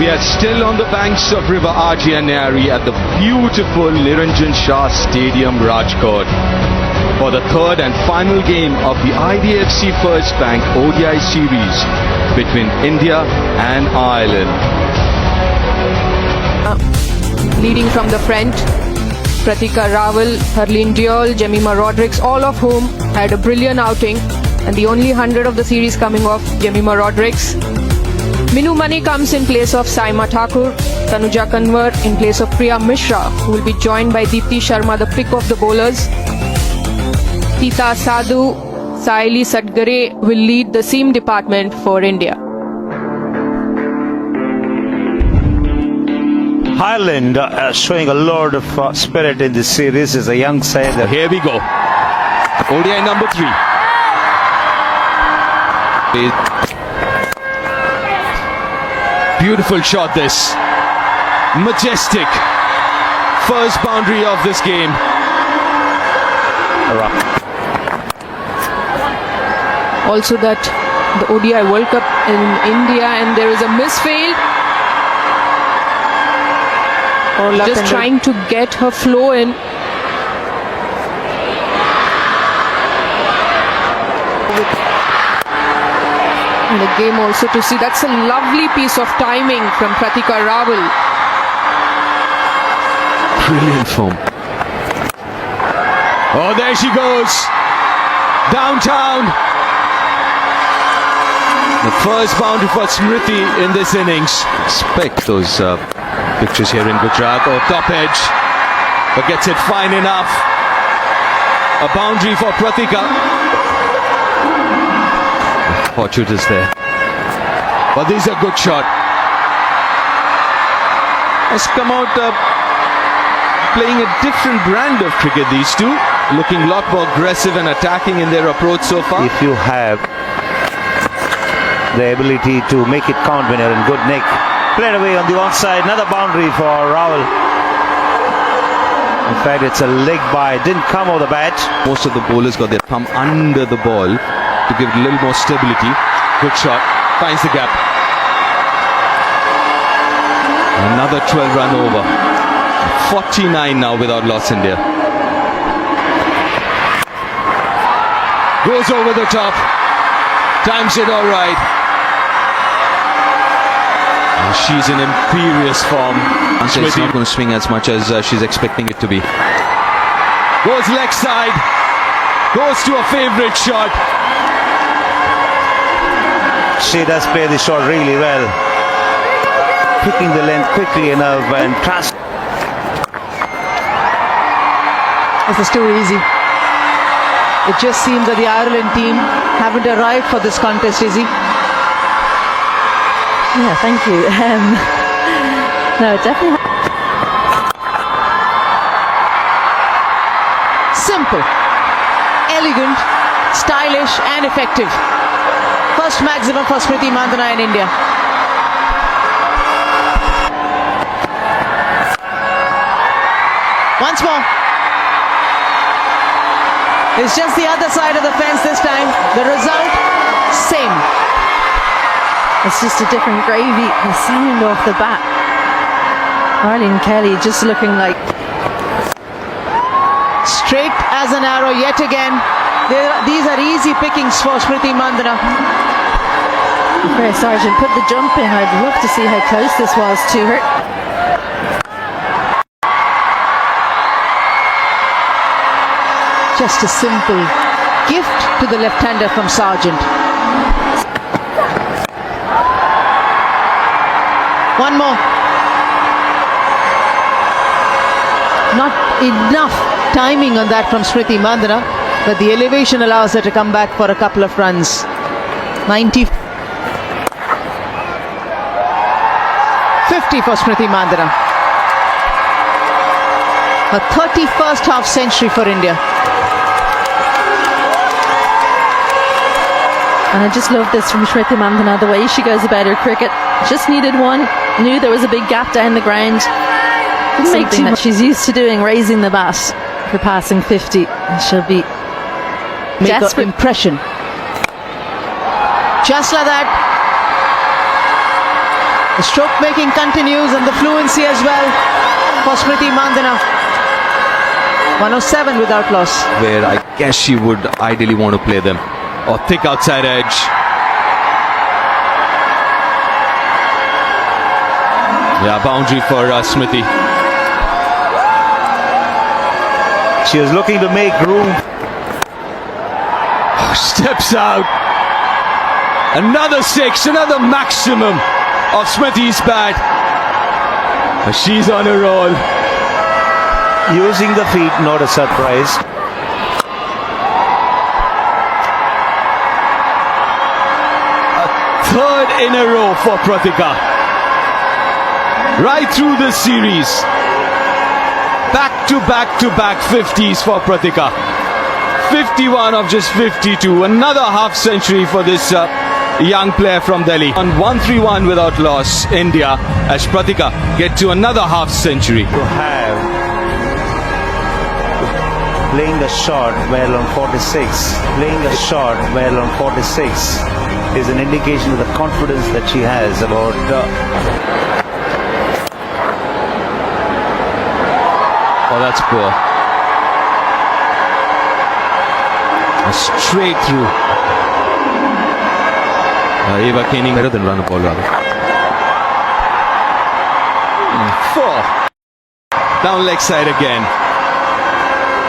We are still on the banks of River IRE at the beautiful Niranjan Shah Stadium, Rajkot, for the third and final game of the IDFC First Bank ODI series between India and Ireland. Leading from the front, Pratika Rawal, Harleen Diol, Jemima Rodrigues, all of whom had a brilliant outing, and the only 100 of the series coming off Jemima Rodrigues. Minu Mani comes in place of Saima Thakur, Tanuja Kanwar in place of Priya Mishra, who will be joined by Deepti Sharma, the pick of the bowlers. Tita Sadhu, Saili Satgare will lead the seam department for India. Ireland showing a lot of spirit in this series as a young side. Here we go. ODI number 3. Beautiful shot this. Majestic. First boundary of this game. Also that the ODI World Cup in India, and there is a misfield. Just trying to get her flow in. And the game also to see. That's a lovely piece of timing from Pratika Rawal. Brilliant form. Oh, there she goes. Downtown. The first boundary for Smriti in this innings. Expect those pictures here in Gujarat. Oh, top edge. But gets it fine enough. A boundary for Pratika. Fortune is there. But this is a good shot. Has come out playing a different brand of cricket, these two. Looking a lot more aggressive and attacking in their approach so far. If you have the ability to make it count when you're in good nick. Played away on the onside. Another boundary for Rawal. In fact, it's a leg by. Didn't come over the bat. Most of the bowlers got their thumb under the ball to give it a little more stability. Good shot. Finds the gap. Another 12 run over. 49 now without loss, India. Goes over the top. Times it all right. And she's in imperious form. It's not going to swing as much as she's expecting it to be. Goes leg side. Goes to a favourite shot. She does play the shot really well. Picking the length quickly enough and trust. This is too easy. It just seems that the Ireland team haven't arrived for this contest, Izzy. Yeah, thank you. No, definitely. Simple, elegant, stylish and effective. First maximum for Smriti Mandhana in India. Once more. It's just the other side of the fence this time. The result, same. It's just a different gravy. The sound off the bat. Arlene Kelly just looking like straight as an arrow yet again. These are easy pickings for Smriti Mandhana. Fair Sergeant put the jump in. I'd love to see how close this was to her. Just a simple gift to the left-hander from Sargent. One more. Not enough timing on that from Smriti Mandhana, but the elevation allows her to come back for a couple of runs. 50 for Smriti Mandhana. Her 31st half century for India. And I just love this from Smriti Mandhana, the way she goes about her cricket. Just needed one. Knew there was a big gap down the ground. Something that she's used to doing, raising the bat for passing 50. She'll be desperate. Impression. Just like that. The stroke making continues and the fluency as well for Smriti Mandhana. 107 without loss. Where I guess she would ideally want to play them. Or thick outside edge. Yeah, boundary for Smriti. She is looking to make room. Steps out. Another 6, another maximum of Smriti's bat. She's on a roll. Using the feet, not a surprise. A third in a row for Pratika. Right through this series. Back to back 50s for Pratika. 51 of just 52. Another half century for this young player from Delhi. On 131 without loss, India, as Pratika get to another half century. To have playing the shot well on 46, playing the shot well on 46 is an indication of the confidence that she has about. Oh, that's poor. Straight through. Eva Koenig better than run a ball rather. 4. Down leg side again.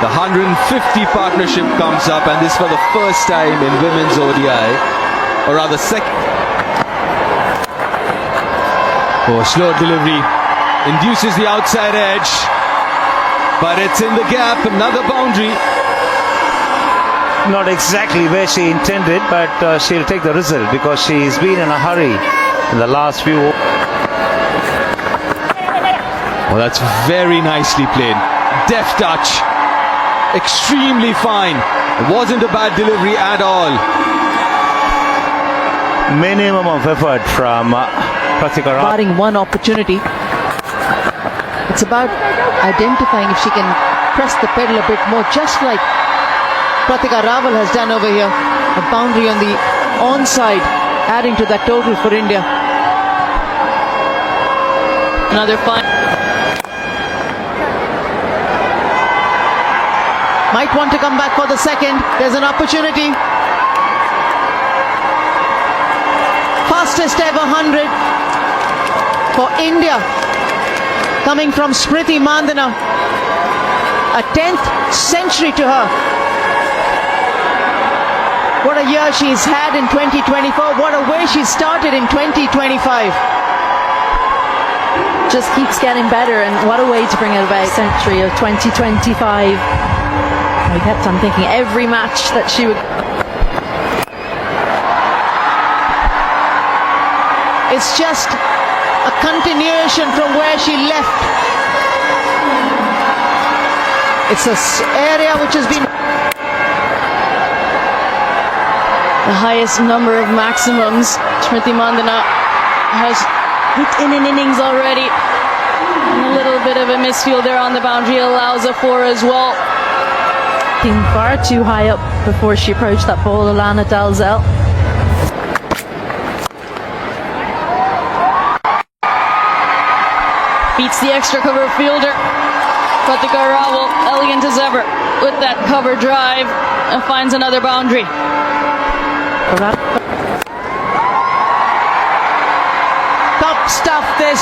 The 150 partnership comes up, and this for the first time in women's ODI, or rather second. Oh, slow delivery. Induces the outside edge. But it's in the gap. Another boundary. Not exactly where she intended, but she'll take the result because she's been in a hurry in the last few. Oh, that's very nicely played. Deft touch. Extremely fine. It wasn't a bad delivery at all. Minimum of effort from Pratika. Barring one opportunity. It's about identifying if she can press the pedal a bit more, just like Pratika Rawal has done over here. A boundary on the onside, adding to that total for India. Another fine. Might want to come back for the second. There's an opportunity. Fastest ever 100 for India, coming from Smriti Mandhana. A 10th century to her. What a year she's had in 2024. What a way she started in 2025. Just keeps getting better, and what a way to bring it about. Century of 2025. We kept on thinking every match that she would. It's just a continuation from where she left. It's an area which has been The highest number of maximums Smriti Mandhana has hit in an innings already. And a little bit of a misfield there on the boundary allows a 4 as well. Being far too high up before she approached that ball, Alana Dalzell. Beats the extra cover fielder. Pratika Rawal, elegant as ever with that cover drive, and finds another boundary. top stuff this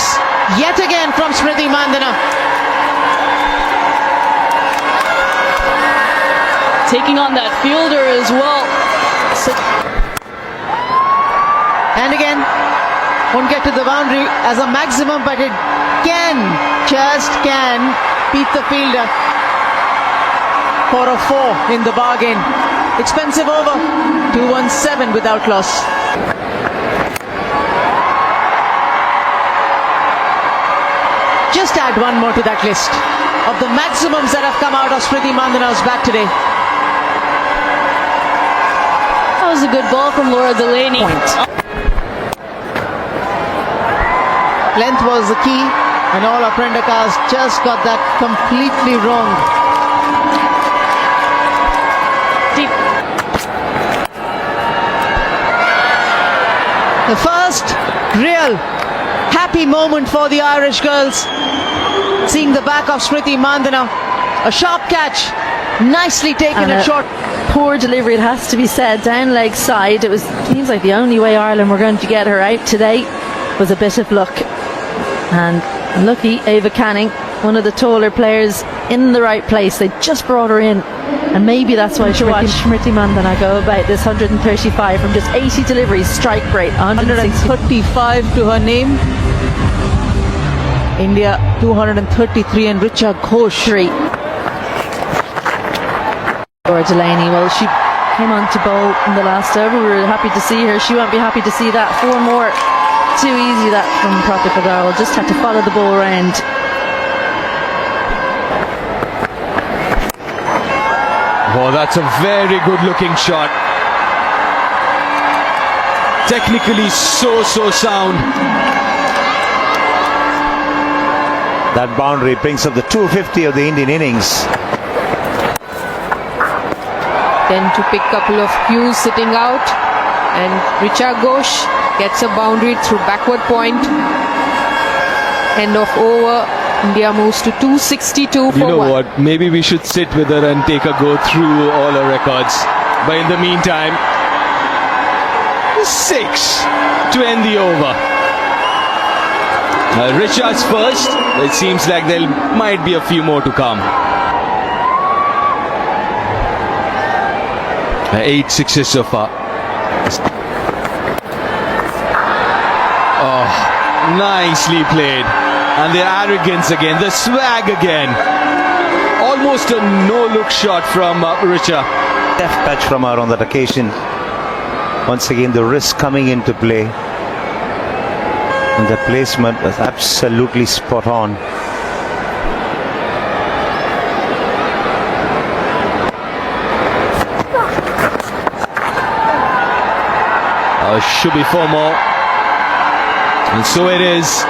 yet again from Smriti Mandhana. Taking on that fielder as well. And again, won't get to the boundary as a maximum, but it just can beat the fielder for a 4 in the bargain. Expensive over, 217 without loss. Just add one more to that list of the maximums that have come out of Smriti Mandhana's bat today. That was a good ball from Laura Delaney. Length was the key, and all our Prendakas just got that completely wrong. Deep. The first real happy moment for the Irish girls. Seeing the back of Smriti Mandhana. A sharp catch. Nicely taken And at short. Poor delivery, it has to be said, down leg side. It seems like the only way Ireland were going to get her out today was a bit of luck. And lucky Ava Canning, one of the taller players, in the right place. They just brought her in, and maybe that's why Smriti Mandhana go about this 135 from just 80 deliveries. Strike rate 135 to her name. India 233 and Richa Ghosh 3. Laura Delaney, well, she came on to bowl in the last over. We were happy to see her. She won't be happy to see that. 4 more. Too easy that from Pratika Rawal. Just had to follow the ball around. Oh, that's a very good looking shot. Technically so sound. That boundary brings up the 250 of the Indian innings. Then to pick couple of cues sitting out, and Richa Ghosh gets a boundary through backward point. End of over. India moves to 262 for You know 1. what? Maybe we should sit with her and take a go through all her records. But in the meantime, 6 to end the over. Richa's first. It seems like there might be a few more to come. 8 sixes so far. Oh, nicely played. And the arrogance again, the swag again. Almost a no-look shot from Richa. Deft touch from her on that occasion. Once again, the wrist coming into play. And the placement was absolutely spot on. Should be 4 more. And so it is.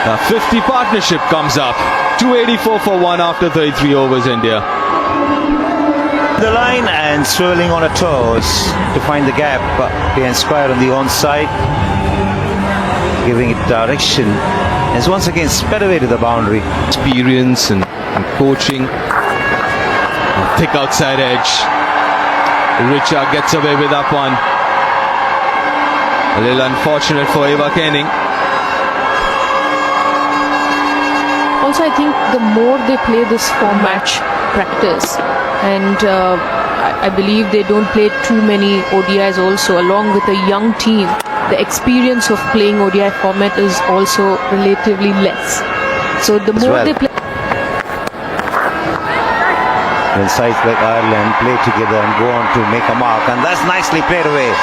A 50 partnership comes up. 284 for 1 after 33 overs, India. The line and swirling on her toes to find the gap behind square on the onside, giving it direction. As once again sped away to the boundary. Experience and coaching. A thick outside edge. Richa gets away with that one. A little unfortunate for Eva Canning. Also, I think the more they play this format practice, and I believe they don't play too many ODIs also, along with a young team, the experience of playing ODI format is also relatively less. So the more they play, when sides like Ireland play together and go on to make a mark, and that's nicely played away.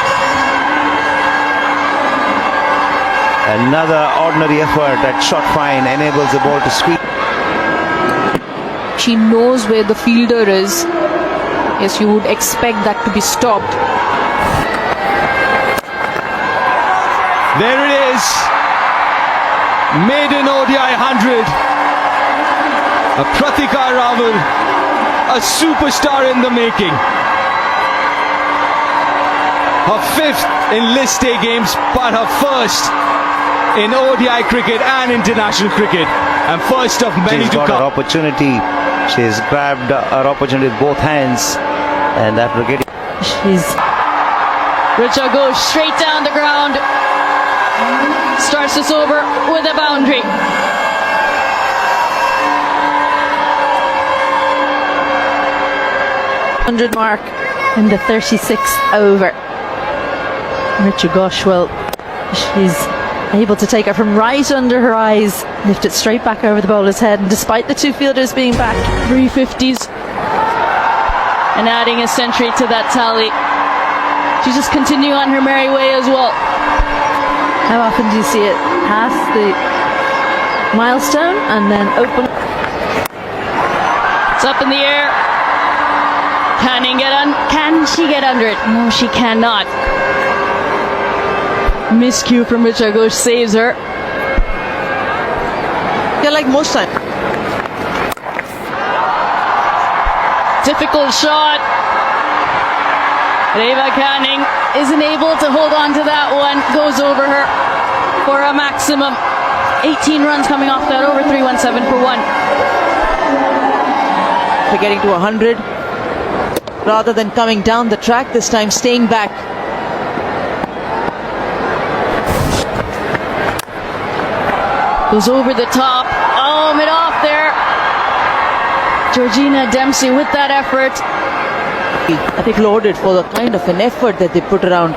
Another ordinary effort at shot fine enables the ball to squeeze. she knows where the fielder is. Yes, you would expect that to be stopped. There it is. Maiden ODI 100. Pratika Rawal, a superstar in the making. Her 5th in List A games, but her first in ODI cricket and international cricket, and first of many She's to got come. her opportunity. She's grabbed her opportunity with both hands, and after getting Richa goes straight down the ground. Starts this over with a boundary. .100 mark in the 36th over. Richa Ghosh, well, she's able to take it from right under her eyes, lift it straight back over the bowler's head, and despite the 2 fielders being back, 350s. And adding a century to that tally. She's just continuing on her merry way as well. how often do you see it past the milestone and then open? It's up in the air. Can she get under it? No, she cannot. Miscue from Richa Ghosh saves her. Yeah, like most times. Difficult shot. Eva Canning isn't able to hold on to that one. Goes over her. for a maximum. 18 runs coming off that over 317 for one. For getting to 100, rather than coming down the track, this time staying back. Goes over the top. Oh, mid off there. Georgina Dempsey with that effort. I think lauded for the kind of an effort that they put around.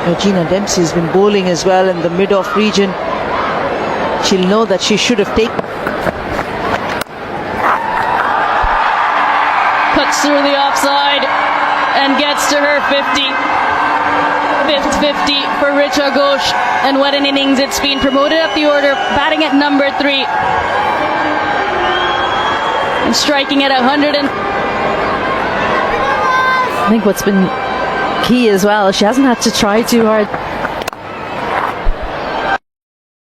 Georgina Dempsey has been bowling as well in the mid-off region. She'll know that she should have taken. Cuts through the offside and gets to her 50. Fifth 50 for Richa Ghosh. And what an innings it's been. Promoted up the order, batting at number 3. And striking at 100. I think what's been key as well, she hasn't had to try too hard.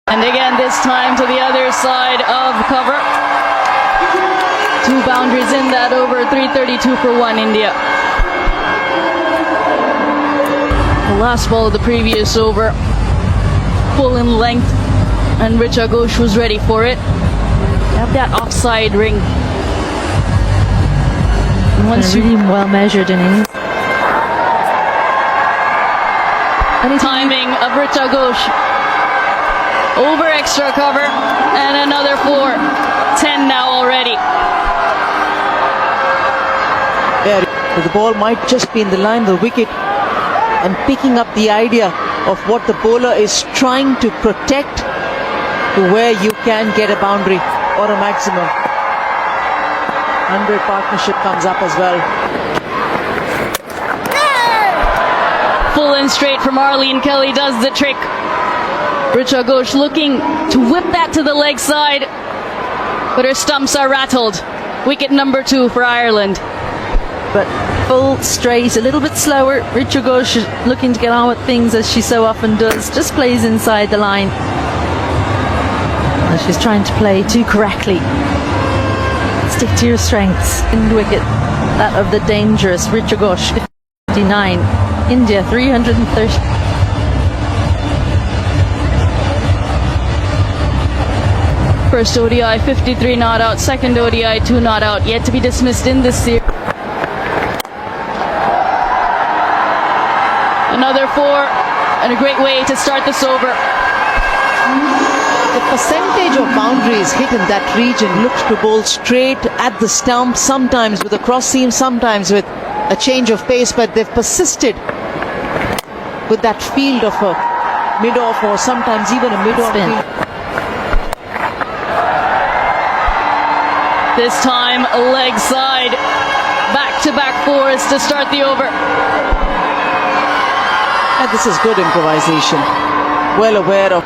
And again, this time to the other side of cover. 2 boundaries in that over, 332 for one, India. The last ball of the previous over, full in length, and Richa Ghosh was ready for it. Have that offside ring. And once Really well measured innings. timing of Richa Ghosh. Over extra cover and another 4. 10 now already. There, the ball might just be in the line of the wicket, and picking up the idea of what the bowler is trying to protect to where you can get a boundary or a maximum. 100 partnership comes up as well. Full and straight from Arlene Kelly does the trick. Richa Ghosh looking to whip that to the leg side, but her stumps are rattled. Wicket number 2 for Ireland. But full, straight, a little bit slower. Richa Ghosh is looking to get on with things as she so often does. Just plays inside the line. And she's trying to play too correctly. Stick to your strengths. In wicket, that of the dangerous Richa Ghosh. 59. India 330. First ODI 53 not out. Second ODI 2 not out. Yet to be dismissed in this series. Another 4 and a great way to start this over. The percentage of boundaries hit in that region looked to bowl straight at the stump, sometimes with a cross seam, sometimes with a change of pace, but they've persisted with that field of a mid-off or sometimes even a mid-on Spin. field. This time a leg side. Back-to-back 4s to start the over. And this is good improvisation. Well aware of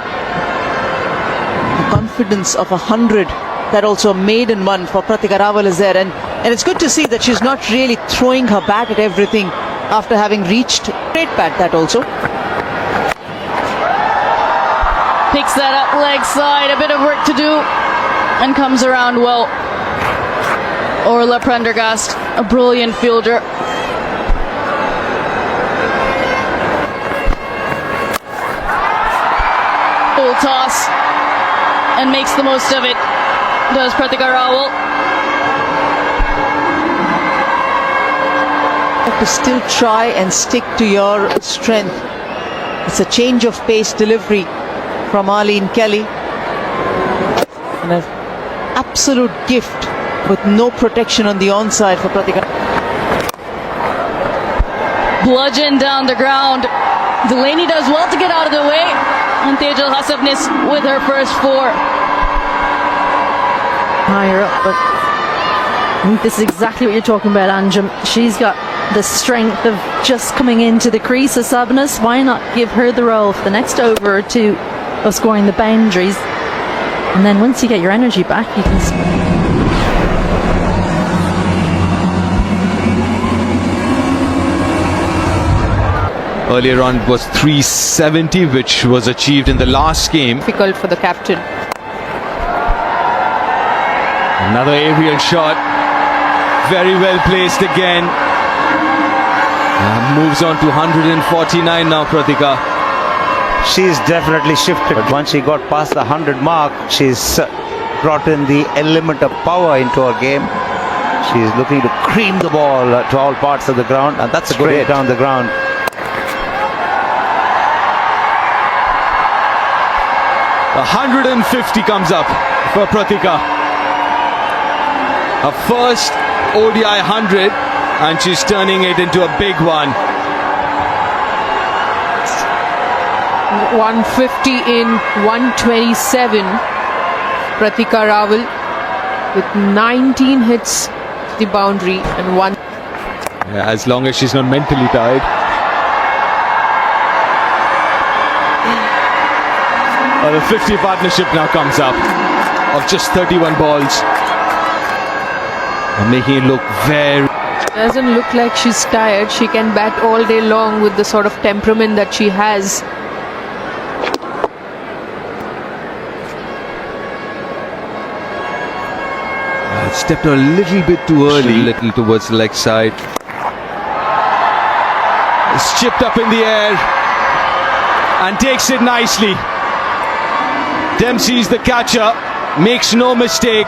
the confidence of 100 that also a maiden one for Pratika Rawal is there. And it's good to see that she's not really throwing her bat at everything after having reached great bat that also. Picks that up leg side. A bit of work to do. And comes around well. Orla Prendergast, a brilliant fielder. Full toss and makes the most of it. Does Pratika Rawal. Have to still try and stick to your strength. It's a change of pace delivery from Arlene Kelly. And an absolute gift with no protection on the onside for Pratika. Bludgeon down the ground. Delaney does well to get out of the way. And Tejal Hasabnis with her first 4. Higher up, but I think this is exactly what you're talking about, Anjum. She's got the strength of just coming into the crease of Sabnas. Why not give her the role for the next over or 2 of scoring the boundaries? And then once you get your energy back, you can. Earlier on was 370, which was achieved in the last game. Difficult for the captain. Another aerial shot. Very well placed again. Moves on to 149 now, Pratika. She's definitely shifted. But once she got past the 100 mark, she's brought in the element of power into her game. She's looking to cream the ball to all parts of the ground, and that's a good hit down the ground. A 150 comes up for Pratika. Her first ODI 100, and she's turning it into a big one. 150 in 127. Pratika Rawal with 19 hits to the boundary and one. Yeah, as long as she's not mentally tired. The 50 partnership now comes up of just 31 balls, making it look very. Doesn't look like she's tired. She can bat all day long with the sort of temperament that she has. Stepped a little bit too early, little towards the leg side. It's chipped up in the air and takes it nicely. Dempsey's the catcher, makes no mistake,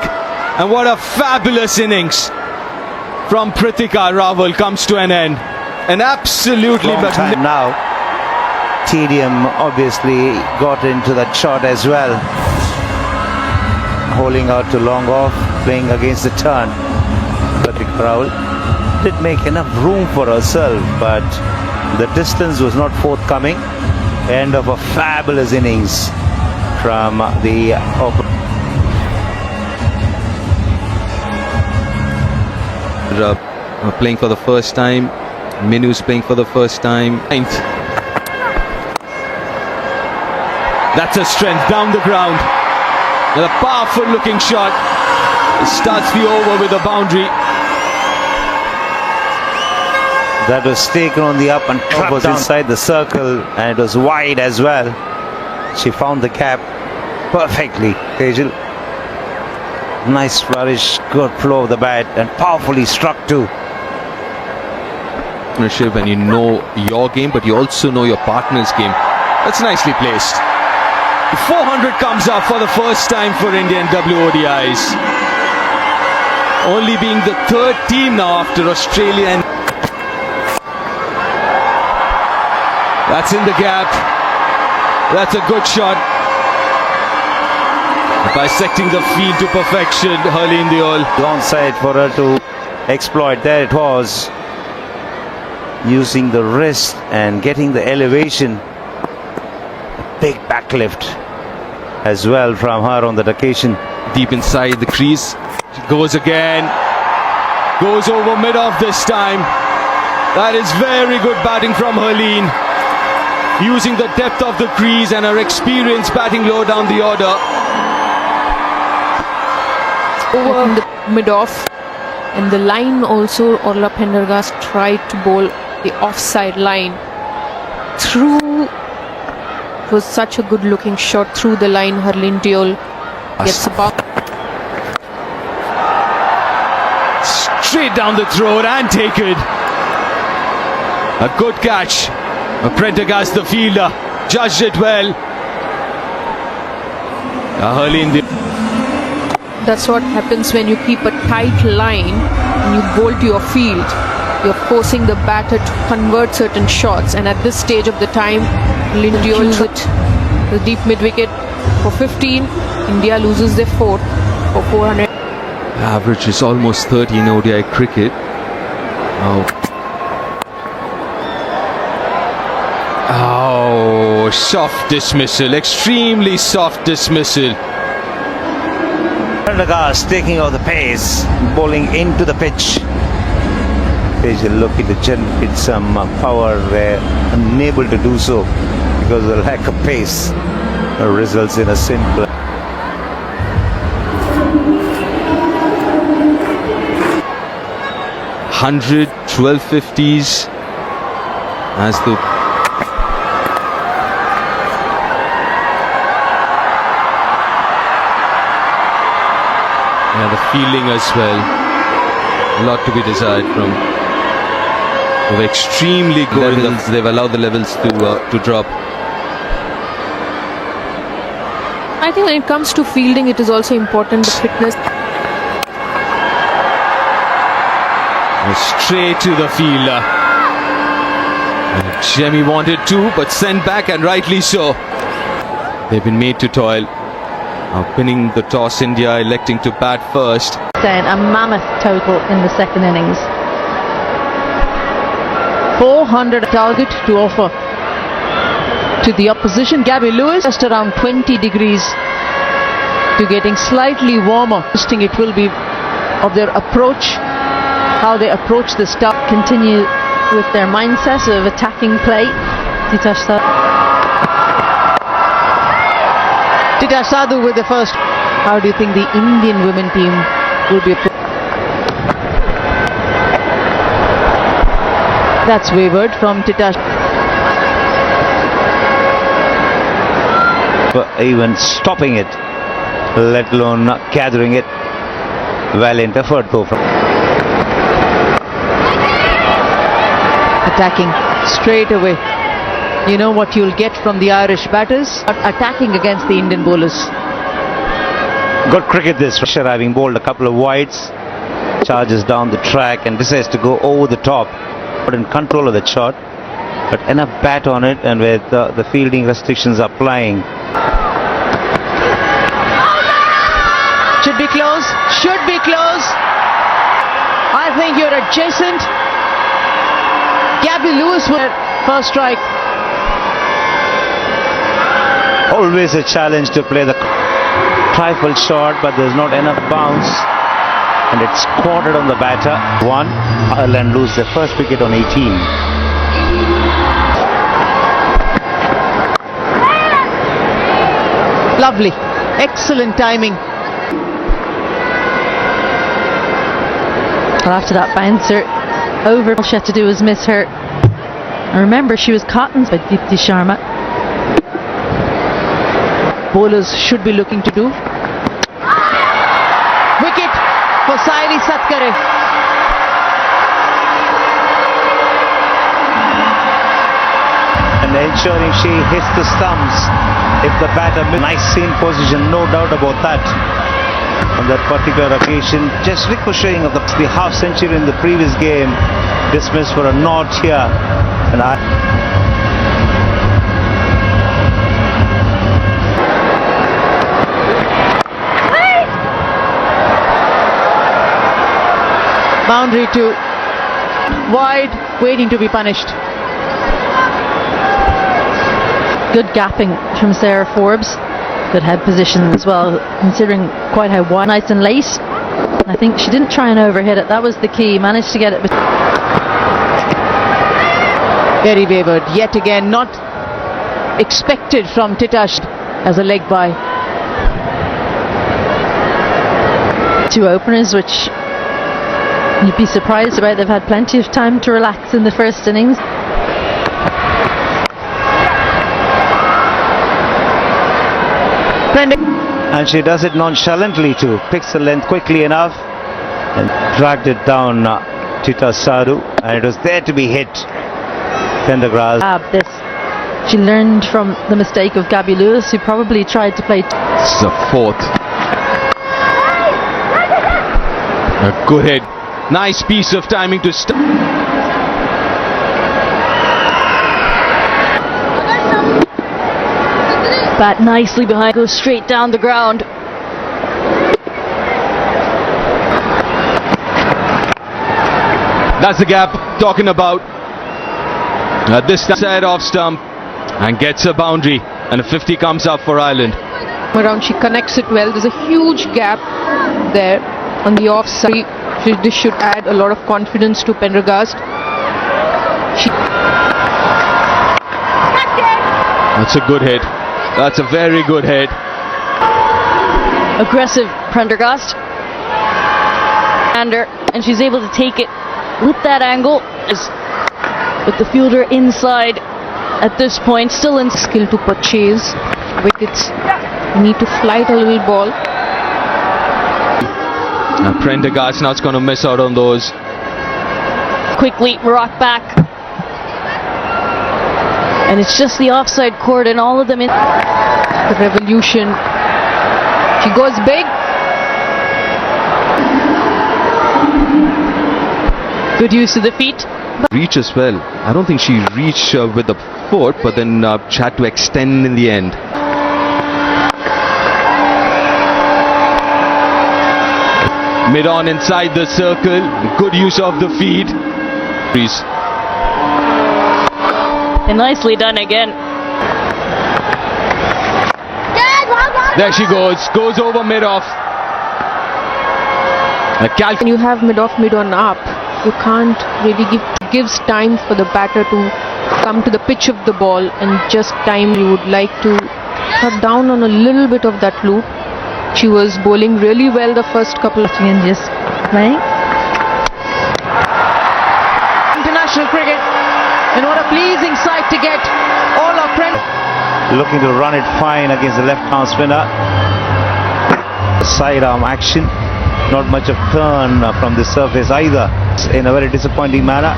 and what a fabulous innings from Pratika Rawal comes to an end. An absolutely Long time now. Tedium obviously got into that shot as well. Holding out to long off, playing against the turn. Pratika Rawal did make enough room for herself, but the distance was not forthcoming. End of a fabulous innings from the playing for the first time. Minu's playing for the first time. That's a strength down the ground. And a powerful looking shot. It starts the over with a boundary. that was taken on the up and was inside the circle, and it was wide as well. She found the gap perfectly, Tejal. Nice flourish, good flow of the bat, and powerfully struck too. When you know your game, but you also know your partner's game. That's nicely placed. 400 comes up for the first time for Indian WODIs. Only being the third team now after Australia. And that's in the gap. That's a good shot. Bisecting the field to perfection, Harleen Deol. Onside for her to exploit. There it was. Using the wrist and getting the elevation. A big backlift as well from her on that occasion. Deep inside the crease. She goes again. Goes over mid-off this time. That is very good batting from Harleen. Using the depth of the crease and her experience batting low down the order. Over the mid-off. And the line also, Orla Pendergast tried to bowl the offside line through. It was such a good looking shot through the line. Harleen Deol gets a bounce. Straight down the throat and take it. A good catch. Prendergast, the fielder, judged it well. Harleen Deol. That's what happens when you keep a tight line and you bowl to your field. You're forcing the batter to convert certain shots, and at this stage of the time, Harleen Deol hit the deep mid-wicket for 15. India loses their fourth for 400. Average is almost 30 in ODI cricket. Oh, soft dismissal, extremely soft dismissal. Prendergast taking out the pace, bowling into the pitch. They're looking to generate some power, they're unable to do so because of the lack of pace. Results in a simple. $100, 1250s as the the fielding as well. A lot to be desired from. Extremely good levels. They've allowed the levels to drop. I think when it comes to fielding, it is also important, the fitness. Straight to the fielder. Jemmy wanted to, but sent back, and rightly so. They've been made to toil. Now pinning the toss, India electing to bat first. Down a mammoth total in the second innings. 400 target to offer to the opposition. Gabby Lewis just around 20 degrees to getting slightly warmer. Interesting it will be of their approach, how they approach the start. Continue with their mindset of attacking play. Titash Sadhu with the first. How do you think the Indian women team will be approached? That's wavered from Titash. Even stopping it, let alone gathering it. Valiant effort though from Attacking straight away. You know what you'll get from the Irish batters? Attacking against the Indian bowlers. good cricket this. Russia having bowled a couple of wides, charges down the track and decides to go over the top. But in control of the shot, but enough bat on it, and with the fielding restrictions applying. Should be close. Should be close. I think you're adjacent. Gabby Lewis with first strike. Always a challenge to play the trifle shot, but there's not enough bounce, and it's quartered on the batter. One, Ireland lose their first wicket on 18. Lovely. Excellent timing. Well, after that bouncer over, all she had to do was miss her. And remember, she was cottoned by Deepti Sharma. Bowlers should be looking to do. Wicket for Sairi Satkare. And ensuring she hits the stumps if the batter misses. Nice seam position, no doubt about that. On that particular occasion, just ricocheting of the half century in the previous game, dismissed for a not here. And Boundary to wide, waiting to be punished. Good gapping from Sarah Forbes. Good head position as well, considering quite how wide. Nice and late. I think she didn't try and overhit it. That was the key. Managed to get it. Very wavered. Yet again, not expected from Titash as a leg by. Two openers, which you'd be surprised about. They've had plenty of time to relax in the first innings. And she does it nonchalantly too. Picks the length quickly enough and dragged it down Tita Sadhu, and it was there to be hit. Pendergrass. This. She learned from the mistake of Gabby Lewis, who probably tried to play. It's the fourth. A good hit. Nice piece of timing to stop. Bat nicely behind, goes straight down the ground. That's the gap talking about. This side off stump and gets a boundary, and a 50 comes up for Ireland. Around, she connects it well. There's a huge gap there on the off side. This should add a lot of confidence to Pendergast. That's a good hit. That's a very good hit. Aggressive Prendergast. And she's able to take it with that angle. With the fielder inside at this point, still in Skill to purchase wickets. You need to flight a little ball. And Prendergast now's going to miss out on those. quickly rock back. And it's just the offside cord and all of them in. The revolution She goes big. Good use of the feet. Reach as well. I don't think she reached with the foot, but then she had to extend in the end. Mid on inside the circle. Good use of the feet. Please. And nicely done again. There she goes. Goes over mid off. When you have mid off, mid on up, you can't really gives time for the batter to come to the pitch of the ball and just time. You would like to cut down on a little bit of that loop. She was bowling really well the first couple of India's playing. International cricket, and what a pleasing sight to get all our friends. Looking to run it fine against the left-arm spinner. Sidearm action. Not much of turn from the surface either. In a very disappointing manner.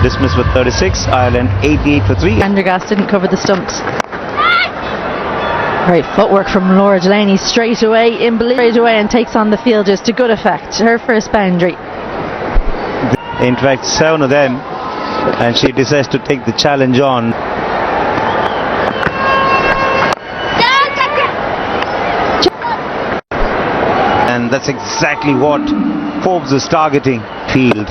Dismissed with 36. Ireland 88 for 3. Pendergast didn't cover the stumps. Great footwork from Laura Delaney straight away and takes on the fielders to good effect. Her first boundary. In fact, 7 of them, and she decides to take the challenge on. And that's exactly what Forbes is targeting. Field.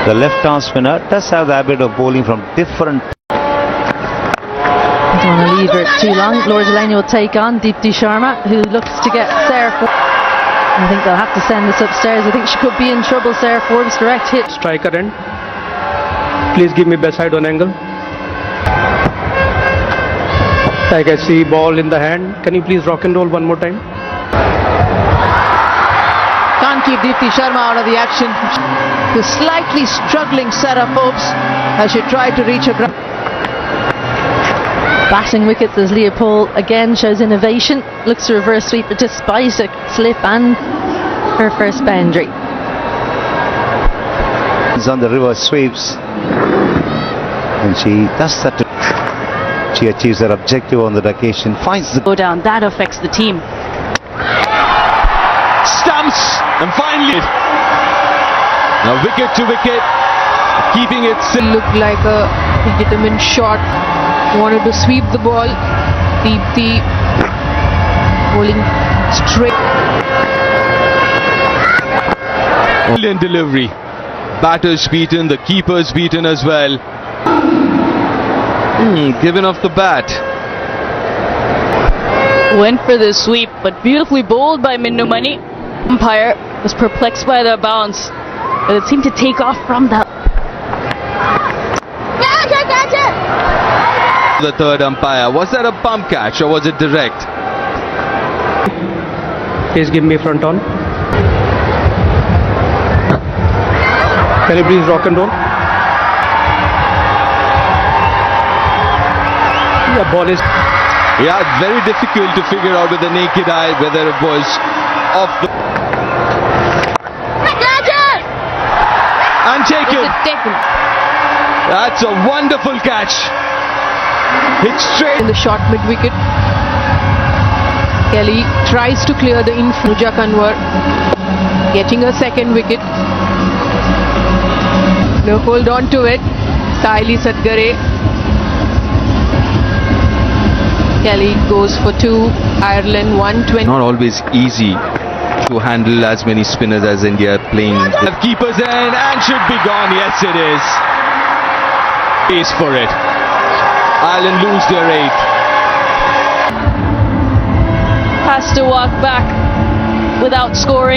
The left-arm spinner does have the habit of bowling from different. I don't want to leave her too long. Laura Delaney will take on Deepti Sharma, who looks to get Sarah Forbes. I think they'll have to send this upstairs. I think she could be in trouble. Sarah Forbes, direct hit. Striker end. Please give me best side on angle. I can see ball in the hand. Can you please rock and roll one more time? Can't keep Deepti Sharma out of the action. The slightly struggling Sarah Forbes as she tried to reach her ground. Batting wickets as Leopold again shows innovation. Looks to reverse sweep, but despite a slip and her first boundary. On the reverse sweeps. And she does that. She achieves her objective on that occasion. Finds the Go down. That affects the team. Stumps. And finally. Now wicket to wicket. Keeping it simple. looked like a determined shot. Wanted to sweep the ball. Deepti bowling straight. Brilliant delivery. Batters beaten, the keepers beaten as well. Given off the bat. Went for the sweep, but beautifully bowled by Minnu Mani. Umpire was perplexed by the bounce, but it seemed to take off from the. The third umpire. Was that a bump catch or was it direct? Please give me front on. Can you please rock and roll? The ball is. Yeah, very difficult to figure out with the naked eye whether it was off the. And taken. That's a wonderful catch. Hit straight In the short mid wicket, Kelly tries to clear the Pooja Kanwar, getting a second wicket. No hold on to it. Saili Sadgare. Kelly goes for 2. Ireland 120. not always easy to handle as many spinners as India playing. Have keepers in and should be gone. Yes, it is. Pace for it. Ireland lose their 8th. Has to walk back without scoring.